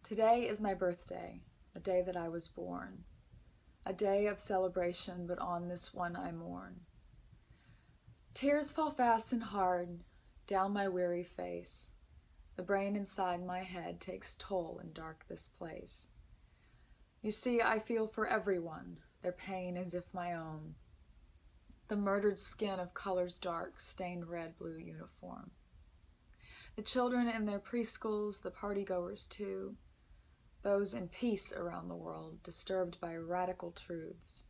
Today is my birthday, a day that I was born, a day of celebration, but on this one I mourn. Tears fall fast and hard down my weary face. The brain inside my head takes toll in dark this place. You see, I feel for everyone, their pain as if my own. The murdered skin of colors dark, stained red-blue uniform. The children in their preschools, the partygoers too, those in peace around the world, disturbed by radical truths.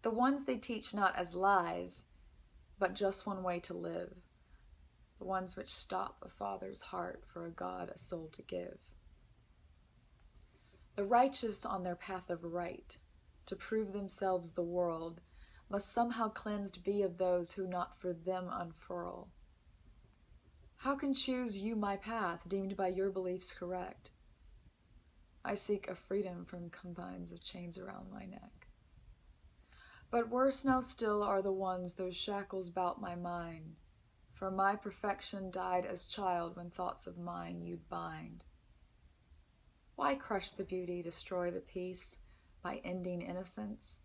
The ones they teach not as lies, but just one way to live. The ones which stop a father's heart for a God a soul to give. The righteous on their path of right, to prove themselves the world, must somehow cleansed be of those who not for them unfurl. How can choose you my path, deemed by your beliefs correct? I seek a freedom from confines of chains around my neck. But worse now still are the ones those shackles bout my mind, for my perfection died as child when thoughts of mine you'd bind. Why crush the beauty, destroy the peace, by ending innocence?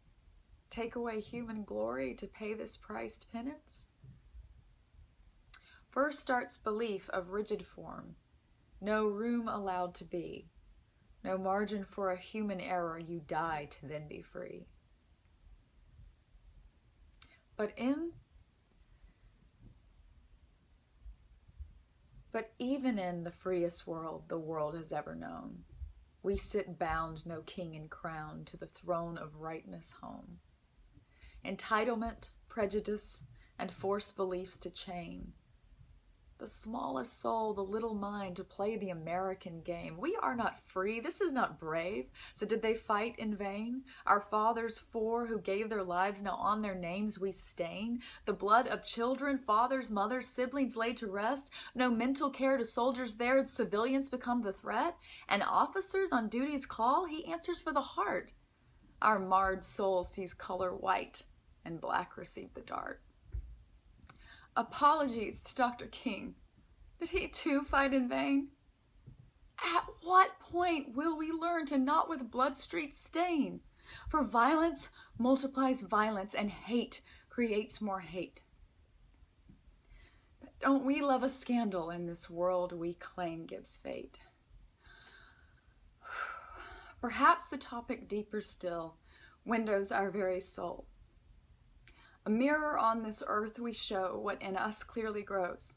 Take away human glory to pay this priced penance? First starts belief of rigid form, no room allowed to be, no margin for a human error, you die to then be free. But even in the freest world the world has ever known, we sit bound, no king and crown, to the throne of rightness home. Entitlement, prejudice, and forced beliefs to chain the smallest soul, the little mind, to play the American game. We are not free. This is not brave. So did they fight in vain? Our fathers four who gave their lives, now on their names we stain. The blood of children, fathers, mothers, siblings laid to rest. No mental care to soldiers there. Civilians become the threat. And officers on duty's call, he answers for the heart. Our marred soul sees color white, and black receive the dart. Apologies to Dr. King. Did he too fight in vain? At what point will we learn to not with blood streets stain? For violence multiplies violence, and hate creates more hate. But don't we love a scandal in this world we claim gives fate? Perhaps the topic deeper still windows our very soul. A mirror on this earth we show what in us clearly grows.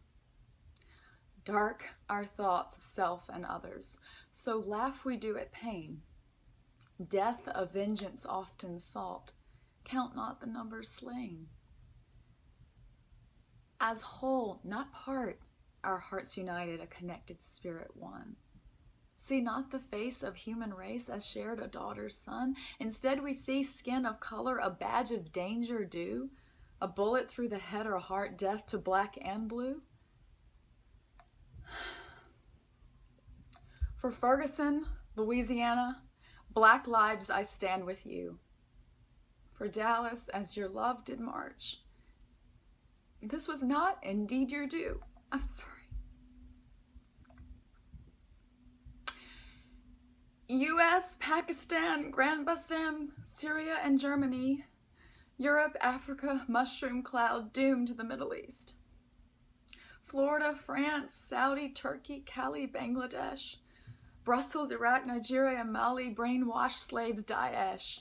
Dark our thoughts of self and others, so laugh we do at pain. Death of vengeance often sought, count not the numbers slain. As whole, not part, our hearts united, a connected spirit one. See not the face of human race as shared a daughter's son. Instead we see skin of color, a badge of danger due, a bullet through the head or heart, death to black and blue. For Ferguson, Louisiana, black lives I stand with you. For Dallas, as your love did march, this was not indeed your due. I'm sorry. US, Pakistan, Grand Bassam, Syria and Germany, Europe, Africa, mushroom cloud doomed to the Middle East. Florida, France, Saudi, Turkey, Cali, Bangladesh, Brussels, Iraq, Nigeria, Mali, brainwashed slaves, Daesh.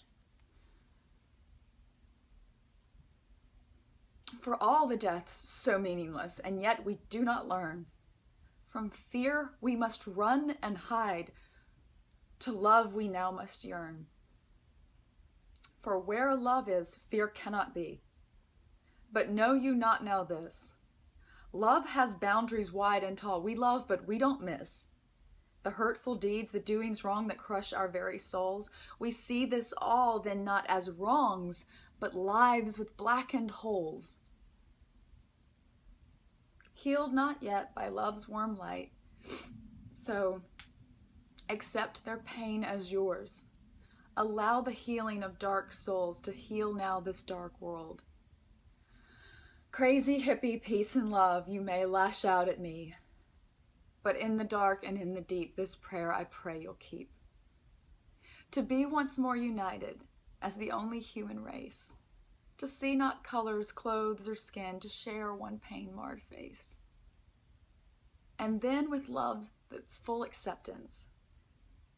For all the deaths so meaningless, and yet we do not learn. From fear we must run and hide, to love we now must yearn. For where love is, fear cannot be. But know you not now this: love has boundaries wide and tall. We love, but we don't miss. The hurtful deeds, the doings wrong that crush our very souls, we see this all then not as wrongs, but lives with blackened holes. Healed not yet by love's warm light, so accept their pain as yours. Allow the healing of dark souls to heal now this dark world. Crazy hippie, peace and love, you may lash out at me, but in the dark and in the deep, this prayer I pray you'll keep. To be once more united as the only human race, to see not colors, clothes, or skin, to share one pain-marred face. And then with love that's full acceptance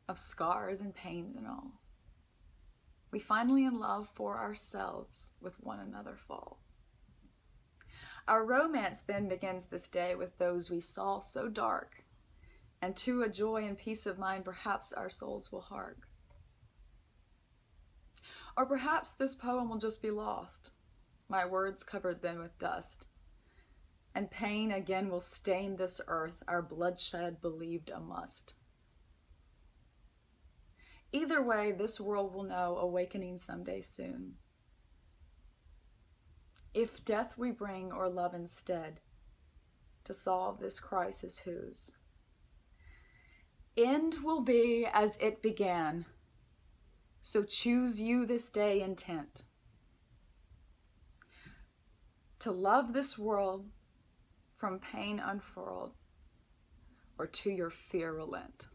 of scars and pains and all, we finally in love for ourselves with one another fall. Our romance then begins this day with those we saw so dark, and to a joy and peace of mind perhaps our souls will hark. Or perhaps this poem will just be lost, my words covered then with dust, and pain again will stain this earth, our bloodshed believed a must. Either way, this world will know awakening someday soon. If death we bring or love instead, to solve this crisis whose end will be as it began, so choose you this day intent to love this world from pain unfurled, or to your fear relent.